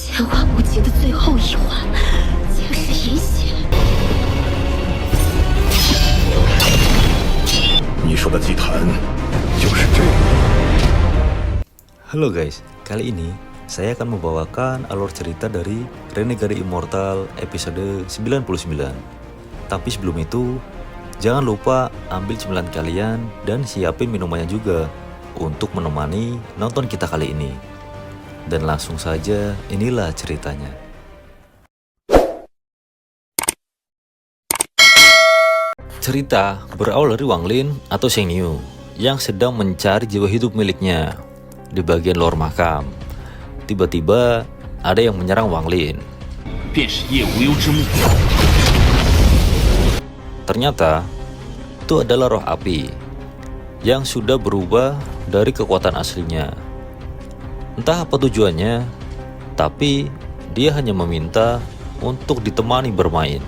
千缓不及的最后一环，竟是饮血。你说的祭坛就是这个。Halo guys, kali ini saya akan membawakan alur cerita dari Renegade Immortal episode 99. Tapi sebelum itu, jangan lupa ambil cemilan kalian dan siapin minumannya juga untuk menemani nonton kita kali ini. Dan langsung saja, inilah ceritanya. Cerita berawal dari Wang Lin atau Sheng Yu yang sedang mencari jiwa hidup miliknya di bagian luar makam. Tiba-tiba ada yang menyerang Wang Lin. Ternyata itu adalah roh api yang sudah berubah dari kekuatan aslinya. Entah apa tujuannya, tapi dia hanya meminta untuk ditemani bermain.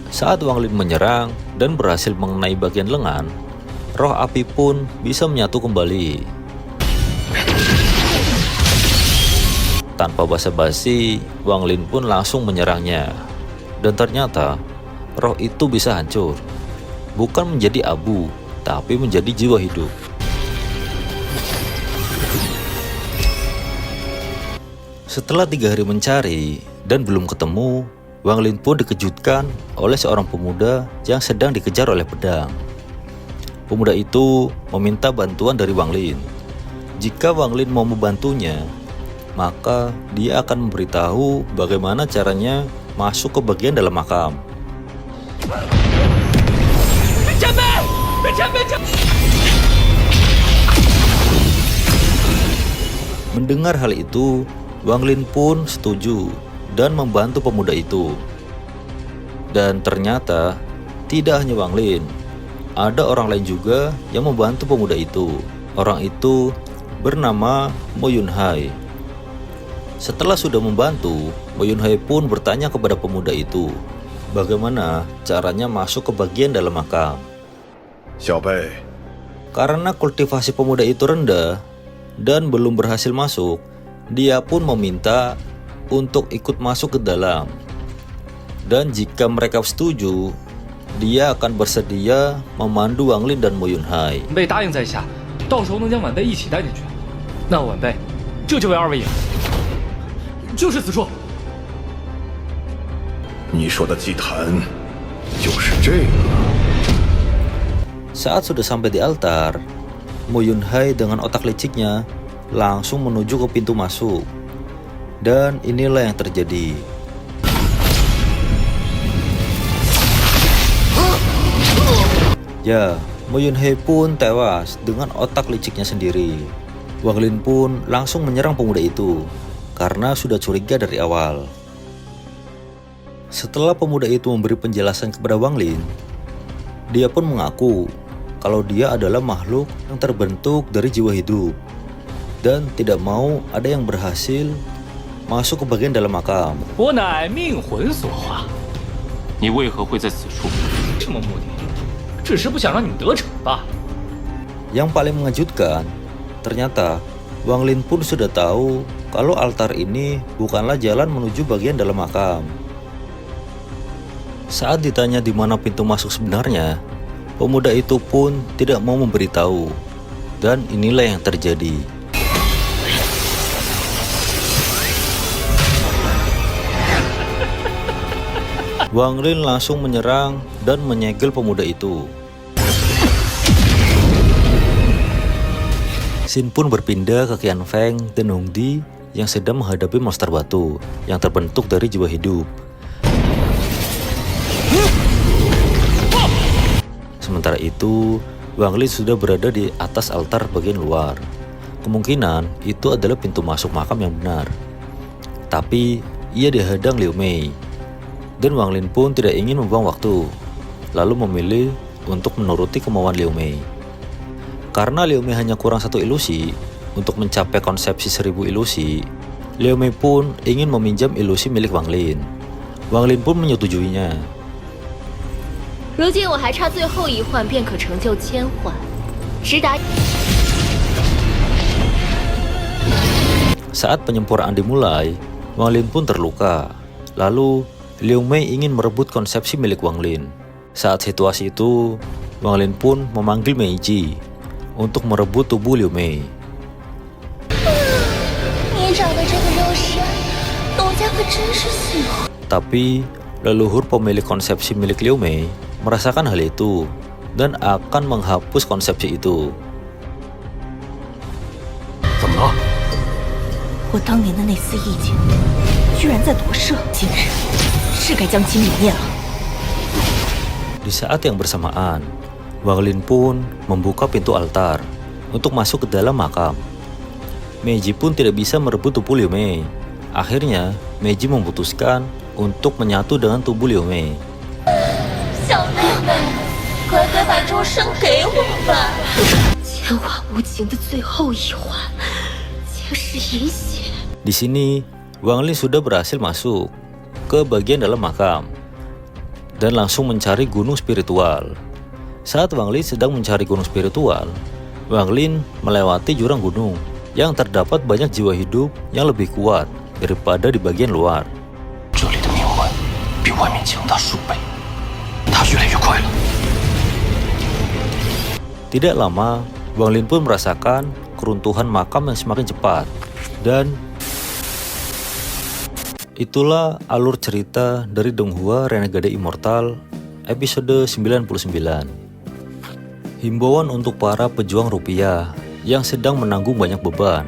Saat Wang Lin menyerang dan berhasil mengenai bagian lengan, roh api pun bisa menyatu kembali. Tanpa basa-basi, Wang Lin pun langsung menyerangnya. Dan ternyata, roh itu bisa hancur. Bukan menjadi abu, tapi menjadi jiwa hidup. Setelah 3 hari mencari dan belum ketemu, Wang Lin pun dikejutkan oleh seorang pemuda yang sedang dikejar oleh pedang. Pemuda itu meminta bantuan dari Wang Lin. Jika Wang Lin mau membantunya, maka dia akan memberitahu bagaimana caranya masuk ke bagian dalam makam. Mendengar hal itu, Wang Lin pun setuju dan membantu pemuda itu. Dan ternyata tidak hanya Wang Lin, ada orang lain juga yang membantu pemuda itu. Orang itu bernama Mo Yunhai. Setelah sudah membantu, Mo Yunhai pun bertanya kepada pemuda itu bagaimana caranya masuk ke bagian dalam makam. Xiaobei, Karena kultivasi pemuda itu rendah dan belum berhasil masuk, dia pun meminta untuk ikut masuk ke dalam. Dan jika mereka setuju, dia akan bersedia memandu Wang Lin dan Mo Yunhai. 晚辈答应在下，到时候能将晚辈一起带进去。那晚辈这就为二位引路，就是此处。你说的祭坛就是这个。 Saat sudah sampai di altar, Mo Yunhai dengan otak liciknya langsung menuju ke pintu masuk. Dan inilah yang terjadi. Ya, Mo Yunhai pun tewas dengan otak liciknya sendiri. Wang Lin pun langsung menyerang pemuda itu karena sudah curiga dari awal. Setelah pemuda itu memberi penjelasan kepada Wang Lin, dia pun mengaku kalau dia adalah makhluk yang terbentuk dari jiwa hidup dan tidak mau ada yang berhasil masuk ke bagian dalam makam. 我乃命魂所化，你为何会在此处？什么目的？只是不想让你们得逞罢了。 Yang paling mengejutkan, ternyata Wang Lin pun sudah tahu kalau altar ini bukanlah jalan menuju bagian dalam makam. Saat ditanya di mana pintu masuk sebenarnya, pemuda itu pun tidak mau memberitahu. Dan inilah yang terjadi. Wang Lin langsung menyerang dan menyegel pemuda itu. Xin pun berpindah ke Qian Feng dan Hong Di yang sedang menghadapi monster batu yang terbentuk dari jiwa hidup. Sementara itu, Wang Lin sudah berada di atas altar bagian luar. Kemungkinan itu adalah pintu masuk makam yang benar. Tapi ia dihadang Liu Mei. Dan Wang Lin pun tidak ingin membuang waktu, lalu memilih untuk menuruti kemauan Liu Mei. Karena Liu Mei hanya kurang 1 ilusi untuk mencapai konsepsi 1000 ilusi, Liu Mei pun ingin meminjam ilusi milik Wang Lin. Wang Lin pun menyetujuinya. 如今我还差最后一环便可成就千环，直达。 Saat penyempurnaan dimulai, Wang Lin pun terluka. Lalu Liu Mei ingin merebut konsepsi milik Wang Lin. Saat situasi itu, Wang Lin pun memanggil Meiji untuk merebut tubuh Liu Mei. Tapi leluhur pemilik konsepsi milik Liu Mei merasakan hal itu dan akan menghapus konsepsi itu. 怎么了？我当年的那丝意境，居然在夺舍，今日是该将其泯灭了。 Di saat yang bersamaan, Wang Lin pun membuka pintu altar untuk masuk ke dalam makam. Meiji pun tidak bisa merebut tubuh Liu Mei. Akhirnya, Meiji memutuskan untuk menyatu dengan tubuh Liu Mei. 小妹妹，乖乖把周身给我吧！铅化无情的最后一环，竟是饮血。 Di sini, Wang Lin sudah berhasil masuk ke bagian dalam makam dan langsung mencari gunung spiritual. Saat Wang Lin sedang mencari gunung spiritual, Wang Lin melewati jurang gunung yang terdapat banyak jiwa hidup yang lebih kuat daripada di bagian luar. 这里的命魂比外面强大数倍，它越来越快了。 Tidak lama, Wang Lin pun merasakan keruntuhan makam yang semakin cepat. Dan itulah alur cerita dari Donghua Renegade Immortal episode 99. Himbauan untuk para pejuang rupiah yang sedang menanggung banyak beban.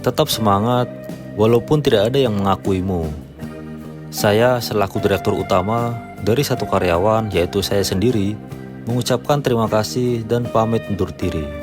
Tetap semangat walaupun tidak ada yang mengakuimu. Saya selaku direktur utama dari satu karyawan, yaitu saya sendiri, mengucapkan terima kasih dan pamit undur diri.